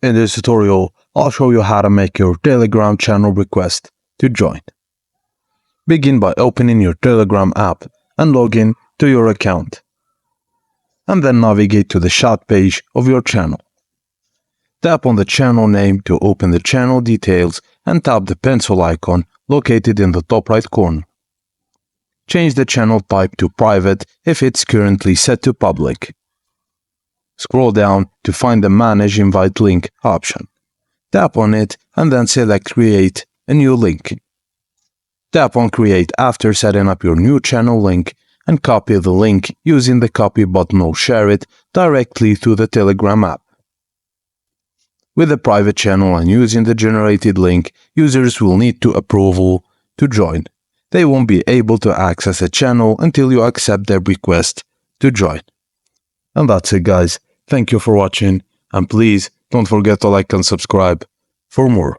In this tutorial, I'll show you how to make your Telegram channel request to join. Begin by opening your Telegram app and log in to your account. And then navigate to the chat page of your channel. Tap on the channel name to open the channel details and tap the pencil icon located in the top right corner. Change the channel type to private if it's currently set to public. Scroll down to find the Manage Invite Link option. Tap on it and then select Create a new link. Tap on Create after setting up your new channel link and copy the link using the copy button or share it directly through the Telegram app. With a private channel and using the generated link, users will need approval to join. They won't be able to access a channel until you accept their request to join. And that's it, guys. Thank you for watching, and please don't forget to like and subscribe for more.